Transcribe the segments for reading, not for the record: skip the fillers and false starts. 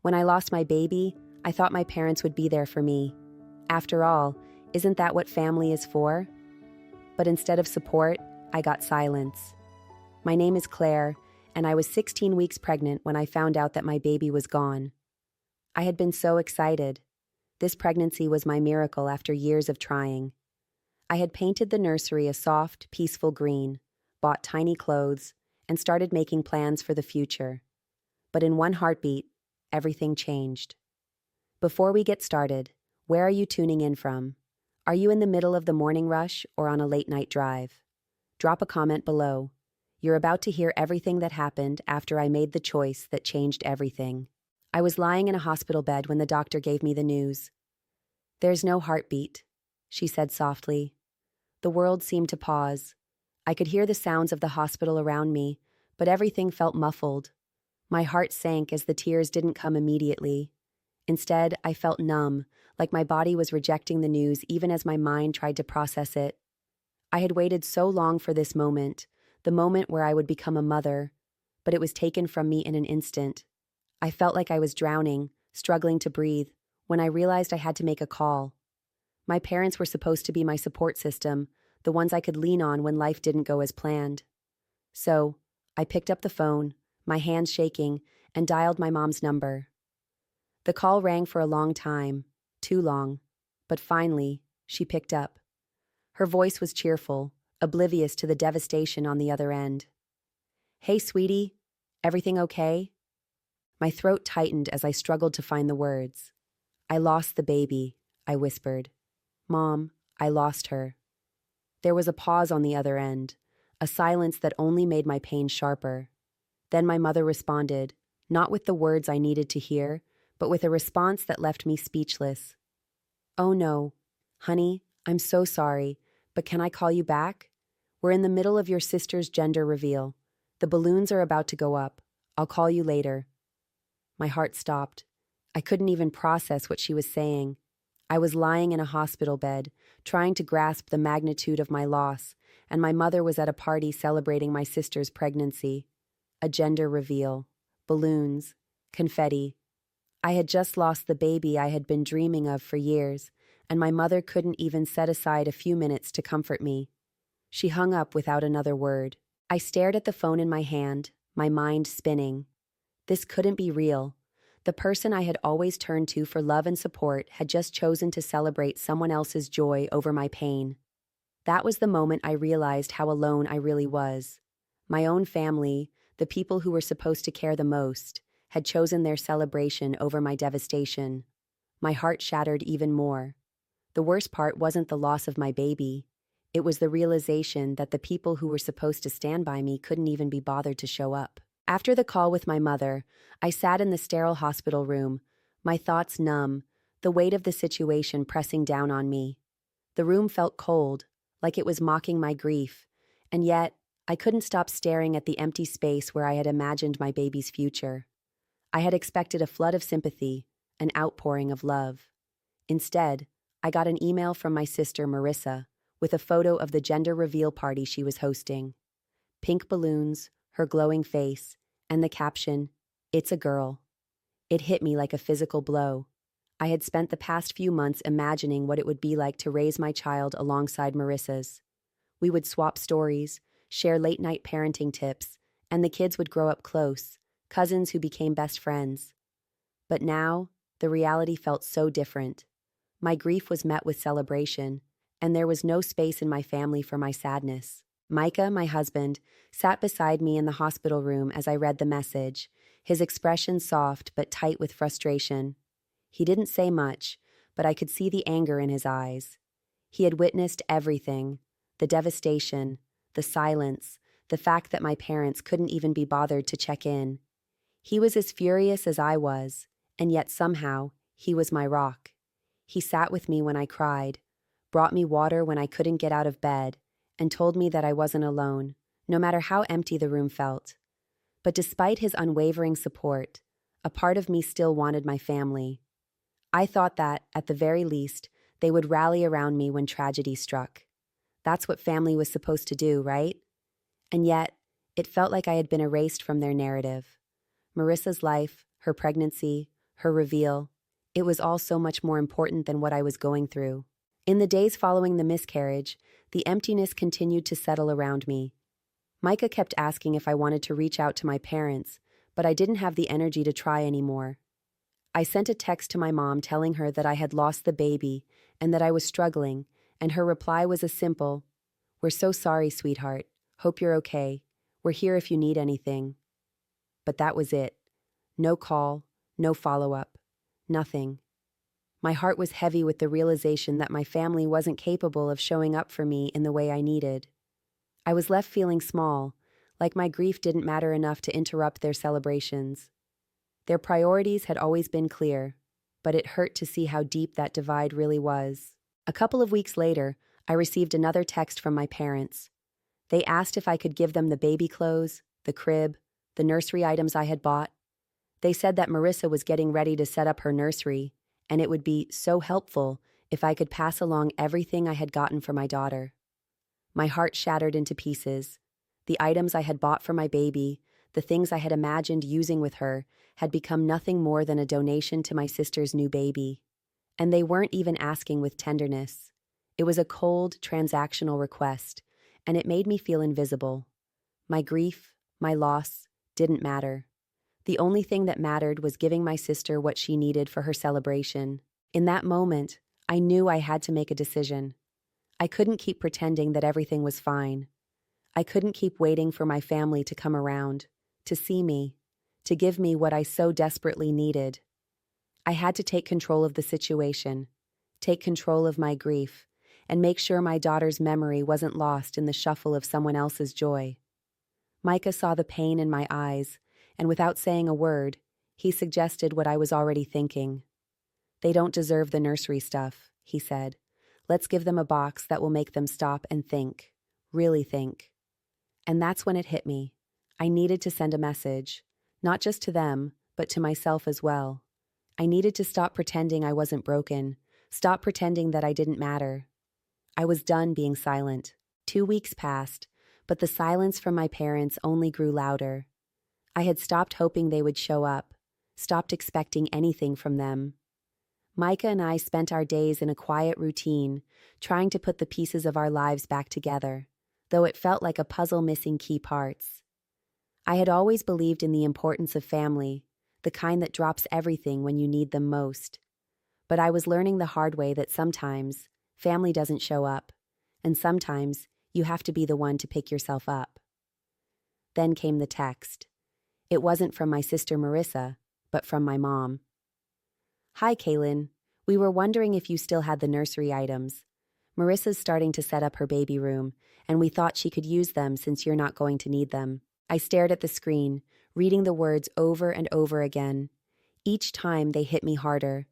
When I lost my baby, I thought my parents would be there for me. After all, isn't that what family is for? But instead of support, I got silence. My name is Claire, and I was 16 weeks pregnant when I found out that my baby was gone. I had been so excited. This pregnancy was my miracle after years of trying. I had painted the nursery a soft, peaceful green, bought tiny clothes, and started making plans for the future. But in one heartbeat, everything changed. Before we get started, where are you tuning in from? Are you in the middle of the morning rush or on a late-night drive? Drop a comment below. You're about to hear everything that happened after I made the choice that changed everything. I was lying in a hospital bed when the doctor gave me the news. "There's no heartbeat," she said softly. The world seemed to pause. I could hear the sounds of the hospital around me, but everything felt muffled. My heart sank as the tears didn't come immediately. Instead, I felt numb, like my body was rejecting the news even as my mind tried to process it. I had waited so long for this moment, the moment where I would become a mother, but it was taken from me in an instant. I felt like I was drowning, struggling to breathe, when I realized I had to make a call. My parents were supposed to be my support system, the ones I could lean on when life didn't go as planned. So, I picked up the phone, my hands shaking, and dialed my mom's number. The call rang for a long time, too long, but finally, she picked up. Her voice was cheerful, oblivious to the devastation on the other end. "Hey, sweetie, everything okay?" My throat tightened as I struggled to find the words. "I lost the baby," I whispered. "Mom, I lost her." There was a pause on the other end, a silence that only made my pain sharper. Then my mother responded, not with the words I needed to hear, but with a response that left me speechless. "Oh no, honey, I'm so sorry, but can I call you back? We're in the middle of your sister's gender reveal. The balloons are about to go up. I'll call you later." My heart stopped. I couldn't even process what she was saying. I was lying in a hospital bed, trying to grasp the magnitude of my loss, and my mother was at a party celebrating my sister's pregnancy. A gender reveal, balloons, confetti. I had just lost the baby I had been dreaming of for years, and my mother couldn't even set aside a few minutes to comfort me. She hung up without another word. I stared at the phone in my hand, my mind spinning. This couldn't be real. The person I had always turned to for love and support had just chosen to celebrate someone else's joy over my pain. That was the moment I realized how alone I really was. My own family, the people who were supposed to care the most, had chosen their celebration over my devastation. My heart shattered even more. The worst part wasn't the loss of my baby. It was the realization that the people who were supposed to stand by me couldn't even be bothered to show up. After the call with my mother, I sat in the sterile hospital room, my thoughts numb, the weight of the situation pressing down on me. The room felt cold, like it was mocking my grief, and yet I couldn't stop staring at the empty space where I had imagined my baby's future. I had expected a flood of sympathy, an outpouring of love. Instead, I got an email from my sister Marissa with a photo of the gender reveal party she was hosting. Pink balloons, her glowing face, and the caption, "It's a girl." It hit me like a physical blow. I had spent the past few months imagining what it would be like to raise my child alongside Marissa's. We would swap stories, share late-night parenting tips, and the kids would grow up close, cousins who became best friends. But now, the reality felt so different. My grief was met with celebration, and there was no space in my family for my sadness. Micah, my husband, sat beside me in the hospital room as I read the message, his expression soft but tight with frustration. He didn't say much, but I could see the anger in his eyes. He had witnessed everything, the devastation, the silence, the fact that my parents couldn't even be bothered to check in. He was as furious as I was, and yet somehow, he was my rock. He sat with me when I cried, brought me water when I couldn't get out of bed, and told me that I wasn't alone, no matter how empty the room felt. But despite his unwavering support, a part of me still wanted my family. I thought that, at the very least, they would rally around me when tragedy struck. That's what family was supposed to do, right? And yet, it felt like I had been erased from their narrative. Marissa's life, her pregnancy, her reveal. It was all so much more important than what I was going through. In the days following the miscarriage, the emptiness continued to settle around me. Micah kept asking if I wanted to reach out to my parents, but I didn't have the energy to try anymore. I sent a text to my mom telling her that I had lost the baby and that I was struggling, and her reply was a simple, "We're so sorry, sweetheart. Hope you're okay. We're here if you need anything." But that was it. No call, no follow-up, nothing. My heart was heavy with the realization that my family wasn't capable of showing up for me in the way I needed. I was left feeling small, like my grief didn't matter enough to interrupt their celebrations. Their priorities had always been clear, but it hurt to see how deep that divide really was. A couple of weeks later, I received another text from my parents. They asked if I could give them the baby clothes, the crib, the nursery items I had bought. They said that Marissa was getting ready to set up her nursery, and it would be so helpful if I could pass along everything I had gotten for my daughter. My heart shattered into pieces. The items I had bought for my baby, the things I had imagined using with her, had become nothing more than a donation to my sister's new baby. And they weren't even asking with tenderness. It was a cold, transactional request, and it made me feel invisible. My grief, my loss, didn't matter. The only thing that mattered was giving my sister what she needed for her celebration. In that moment, I knew I had to make a decision. I couldn't keep pretending that everything was fine. I couldn't keep waiting for my family to come around, to see me, to give me what I so desperately needed. I had to take control of the situation, take control of my grief, and make sure my daughter's memory wasn't lost in the shuffle of someone else's joy. Micah saw the pain in my eyes, and without saying a word, he suggested what I was already thinking. "They don't deserve the nursery stuff," he said. "Let's give them a box that will make them stop and think, really think." And that's when it hit me. I needed to send a message, not just to them, but to myself as well. I needed to stop pretending I wasn't broken, stop pretending that I didn't matter. I was done being silent. 2 weeks passed, but the silence from my parents only grew louder. I had stopped hoping they would show up, stopped expecting anything from them. Micah and I spent our days in a quiet routine, trying to put the pieces of our lives back together, though it felt like a puzzle missing key parts. I had always believed in the importance of family, the kind that drops everything when you need them most. But I was learning the hard way that sometimes family doesn't show up, and sometimes you have to be the one to pick yourself up. Then came the text. It wasn't from my sister Marissa, but from my mom. "Hi, Kaylin. We were wondering if you still had the nursery items. Marissa's starting to set up her baby room, and we thought she could use them since you're not going to need them." I stared at the screen, reading the words over and over again. Each time they hit me harder.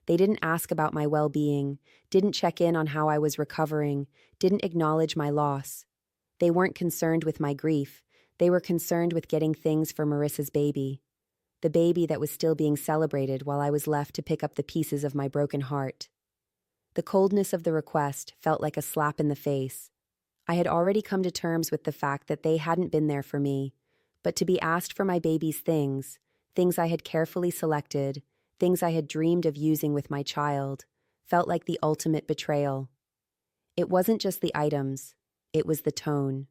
They didn't ask about my well-being, didn't check in on how I was recovering, didn't acknowledge my loss. They weren't concerned with my grief. They were concerned with getting things for Marissa's baby, the baby that was still being celebrated while I was left to pick up the pieces of my broken heart. The coldness of the request felt like a slap in the face. I had already come to terms with the fact that they hadn't been there for me, but to be asked for my baby's things, things I had carefully selected, things I had dreamed of using with my child, felt like the ultimate betrayal. It wasn't just the items, it was the tone.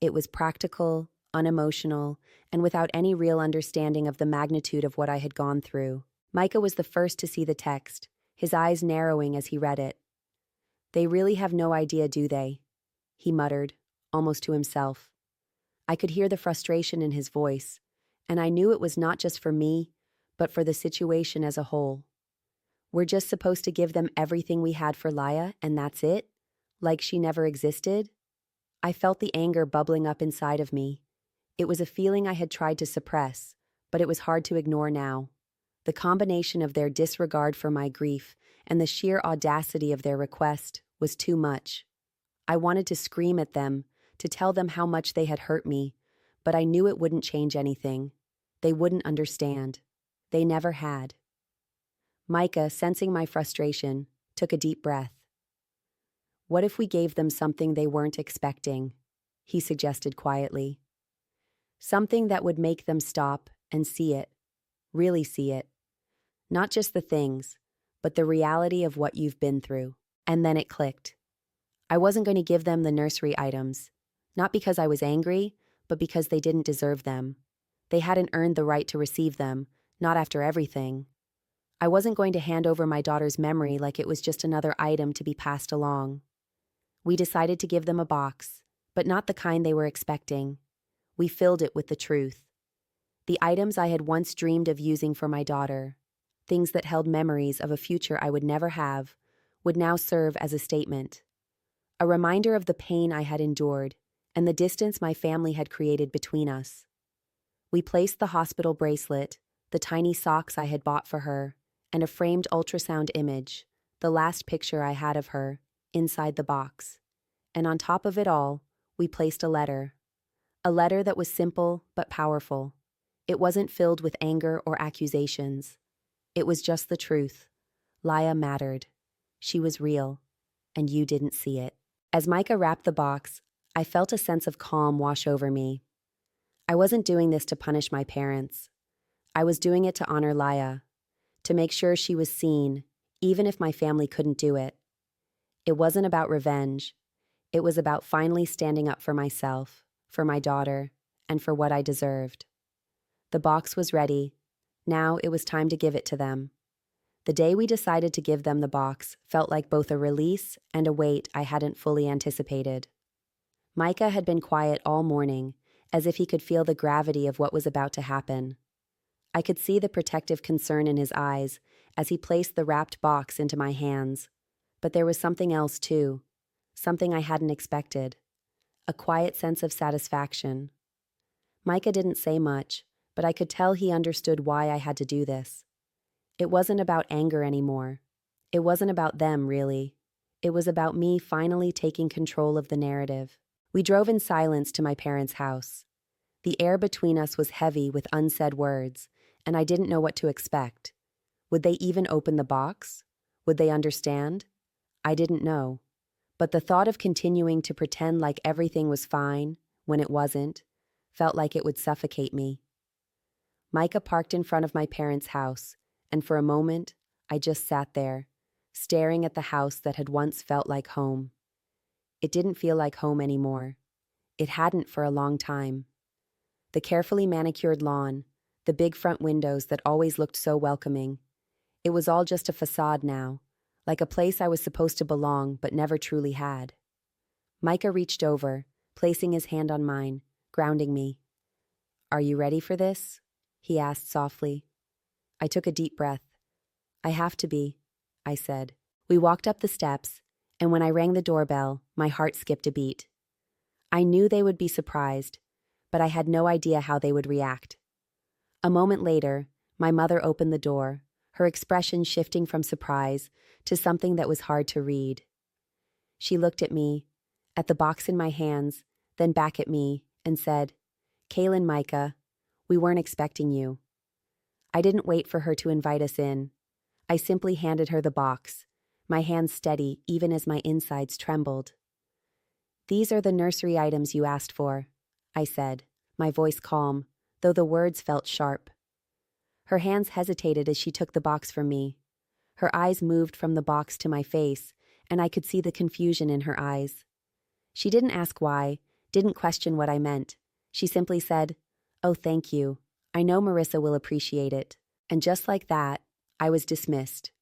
It was practical, unemotional, and without any real understanding of the magnitude of what I had gone through. Micah was the first to see the text, his eyes narrowing as he read it. "They really have no idea, do they?" he muttered, almost to himself. I could hear the frustration in his voice, and I knew it was not just for me, but for the situation as a whole. We're just supposed to give them everything we had for Laya, and that's it? Like she never existed? I felt the anger bubbling up inside of me. It was a feeling I had tried to suppress, but it was hard to ignore now. The combination of their disregard for my grief and the sheer audacity of their request was too much. I wanted to scream at them, to tell them how much they had hurt me, but I knew it wouldn't change anything. They wouldn't understand. They never had. Micah, sensing my frustration, took a deep breath. "What if we gave them something they weren't expecting?" he suggested quietly. "Something that would make them stop and see it, really see it. Not just the things, but the reality of what you've been through. And then it clicked. I wasn't going to give them the nursery items, not because I was angry, but because they didn't deserve them. They hadn't earned the right to receive them, not after everything. I wasn't going to hand over my daughter's memory like it was just another item to be passed along. We decided to give them a box, but not the kind they were expecting. We filled it with the truth. The items I had once dreamed of using for my daughter, things that held memories of a future I would never have, would now serve as a statement. A reminder of the pain I had endured and the distance my family had created between us. We placed the hospital bracelet, the tiny socks I had bought for her, and a framed ultrasound image, the last picture I had of her, inside the box. And on top of it all, we placed a letter. A letter that was simple but powerful. It wasn't filled with anger or accusations. It was just the truth. Laya mattered. She was real, and you didn't see it. As Micah wrapped the box, I felt a sense of calm wash over me. I wasn't doing this to punish my parents. I was doing it to honor Laya, to make sure she was seen, even if my family couldn't do it. It wasn't about revenge. It was about finally standing up for myself, for my daughter, and for what I deserved. The box was ready. Now it was time to give it to them. The day we decided to give them the box felt like both a release and a weight I hadn't fully anticipated. Micah had been quiet all morning, as if he could feel the gravity of what was about to happen. I could see the protective concern in his eyes as he placed the wrapped box into my hands. But there was something else too, something I hadn't expected, a quiet sense of satisfaction. Micah didn't say much, but I could tell he understood why I had to do this. It wasn't about anger anymore. It wasn't about them, really. It was about me finally taking control of the narrative. We drove in silence to my parents' house. The air between us was heavy with unsaid words, and I didn't know what to expect. Would they even open the box? Would they understand? I didn't know. But the thought of continuing to pretend like everything was fine, when it wasn't, felt like it would suffocate me. Micah parked in front of my parents' house, and for a moment, I just sat there, staring at the house that had once felt like home. It didn't feel like home anymore. It hadn't for a long time. The carefully manicured lawn, the big front windows that always looked so welcoming. It was all just a facade now, like a place I was supposed to belong but never truly had. Micah reached over, placing his hand on mine, grounding me. "Are you ready for this?" he asked softly. I took a deep breath. "I have to be," I said. We walked up the steps, and when I rang the doorbell, my heart skipped a beat. I knew they would be surprised, but I had no idea how they would react. A moment later, my mother opened the door, her expression shifting from surprise to something that was hard to read. She looked at me, at the box in my hands, then back at me, and said, "Kaylin, Micah, we weren't expecting you." I didn't wait for her to invite us in. I simply handed her the box, my hands steady even as my insides trembled. "These are the nursery items you asked for," I said, my voice calm, though the words felt sharp. Her hands hesitated as she took the box from me. Her eyes moved from the box to my face, and I could see the confusion in her eyes. She didn't ask why, didn't question what I meant. She simply said, "Oh, thank you. I know Marissa will appreciate it." And just like that, I was dismissed.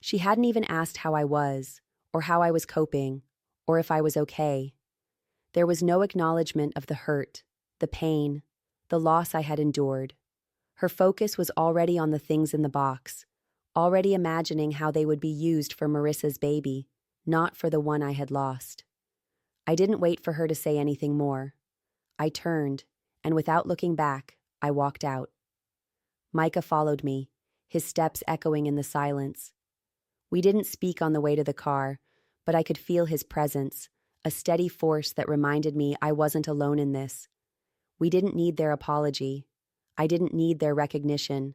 She hadn't even asked how I was, or how I was coping, or if I was okay. There was no acknowledgement of the hurt, the pain, the loss I had endured. Her focus was already on the things in the box, already imagining how they would be used for Marissa's baby, not for the one I had lost. I didn't wait for her to say anything more. I turned, and without looking back, I walked out. Micah followed me, his steps echoing in the silence. We didn't speak on the way to the car, but I could feel his presence, a steady force that reminded me I wasn't alone in this. We didn't need their apology. I didn't need their recognition.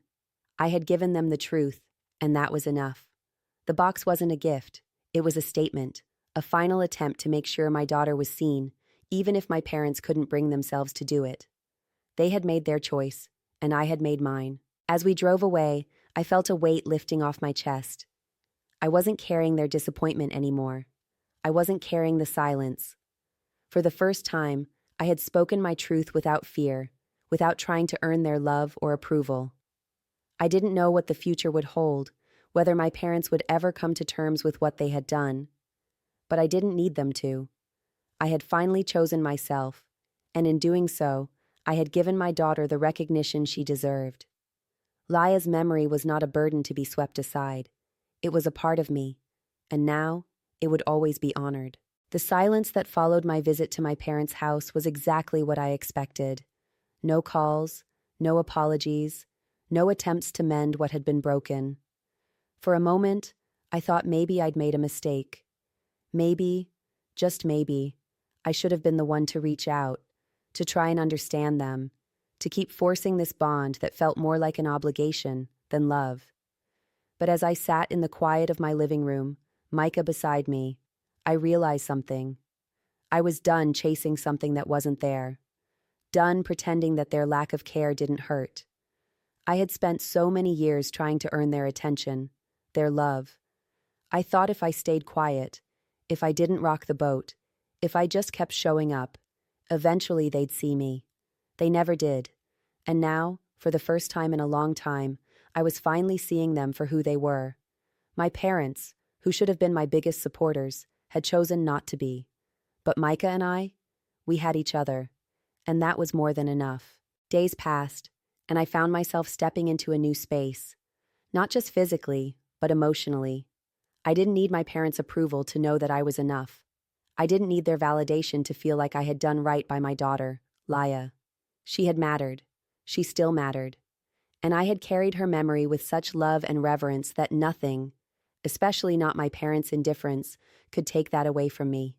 I had given them the truth, and that was enough. The box wasn't a gift. It was a statement, a final attempt to make sure my daughter was seen, even if my parents couldn't bring themselves to do it. They had made their choice, and I had made mine. As we drove away, I felt a weight lifting off my chest. I wasn't carrying their disappointment anymore. I wasn't carrying the silence. For the first time, I had spoken my truth without fear, without trying to earn their love or approval. I didn't know what the future would hold, whether my parents would ever come to terms with what they had done. But I didn't need them to. I had finally chosen myself, and in doing so, I had given my daughter the recognition she deserved. Laya's memory was not a burden to be swept aside. It was a part of me, and now it would always be honored. The silence that followed my visit to my parents' house was exactly what I expected. No calls, no apologies, no attempts to mend what had been broken. For a moment, I thought maybe I'd made a mistake. Maybe, just maybe, I should have been the one to reach out, to try and understand them, to keep forcing this bond that felt more like an obligation than love. But as I sat in the quiet of my living room, Micah beside me, I realized something. I was done chasing something that wasn't there. Done pretending that their lack of care didn't hurt. I had spent so many years trying to earn their attention, their love. I thought if I stayed quiet, if I didn't rock the boat, if I just kept showing up, eventually they'd see me. They never did. And now, for the first time in a long time, I was finally seeing them for who they were. My parents, who should have been my biggest supporters, had chosen not to be. But Micah and I, we had each other, and that was more than enough. Days passed, and I found myself stepping into a new space. Not just physically, but emotionally. I didn't need my parents' approval to know that I was enough. I didn't need their validation to feel like I had done right by my daughter, Laya. She had mattered. She still mattered. And I had carried her memory with such love and reverence that nothing, especially not my parents' indifference, could take that away from me.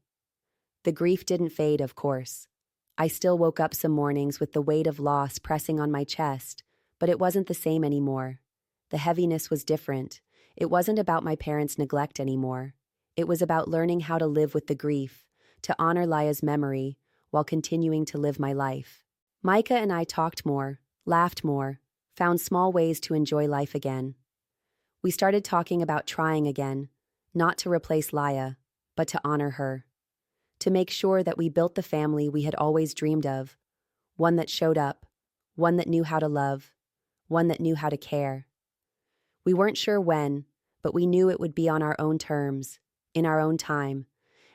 The grief didn't fade, of course. I still woke up some mornings with the weight of loss pressing on my chest, but it wasn't the same anymore. The heaviness was different. It wasn't about my parents' neglect anymore. It was about learning how to live with the grief, to honor Laya's memory, while continuing to live my life. Micah and I talked more, laughed more, found small ways to enjoy life again. We started talking about trying again, not to replace Laya, but to honor her. To make sure that we built the family we had always dreamed of, one that showed up, one that knew how to love, one that knew how to care. We weren't sure when, but we knew it would be on our own terms, in our own time,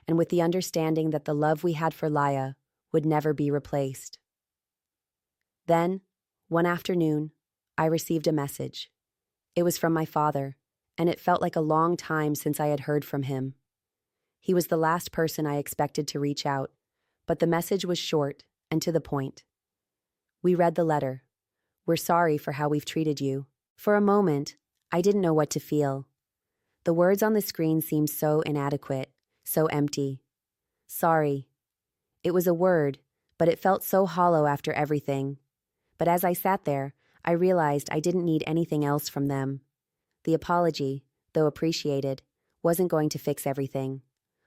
and with the understanding that the love we had for Laya would never be replaced. Then, one afternoon, I received a message. It was from my father, and it felt like a long time since I had heard from him. He was the last person I expected to reach out, but the message was short and to the point. We read the letter. We're sorry for how we've treated you. For a moment, I didn't know what to feel. The words on the screen seemed so inadequate, so empty. Sorry. It was a word, but it felt so hollow after everything. But as I sat there, I realized I didn't need anything else from them. The apology, though appreciated, wasn't going to fix everything.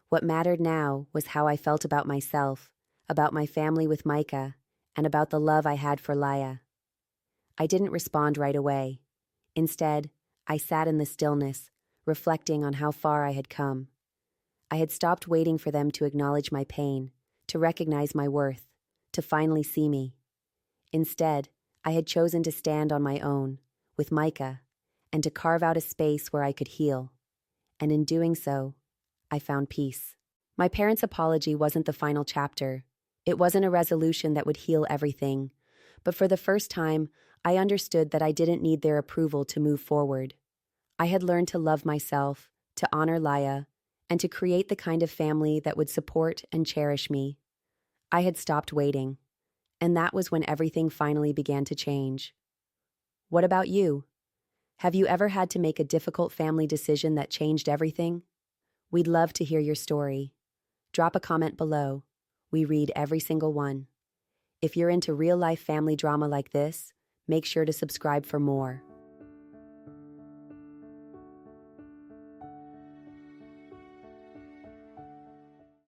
What mattered now was how I felt about myself, about my family with Micah, and about the love I had for Laya. I didn't respond right away. Instead, I sat in the stillness, reflecting on how far I had come. I had stopped waiting for them to acknowledge my pain, to recognize my worth, to finally see me. Instead, I had chosen to stand on my own, with Micah, and to carve out a space where I could heal. And in doing so, I found peace. My parents' apology wasn't the final chapter. It wasn't a resolution that would heal everything. But for the first time, I understood that I didn't need their approval to move forward. I had learned to love myself, to honor Laya, and to create the kind of family that would support and cherish me. I had stopped waiting. And that was when everything finally began to change. What about you? Have you ever had to make a difficult family decision that changed everything? We'd love to hear your story. Drop a comment below. We read every single one. If you're into real-life family drama like this, make sure to subscribe for more.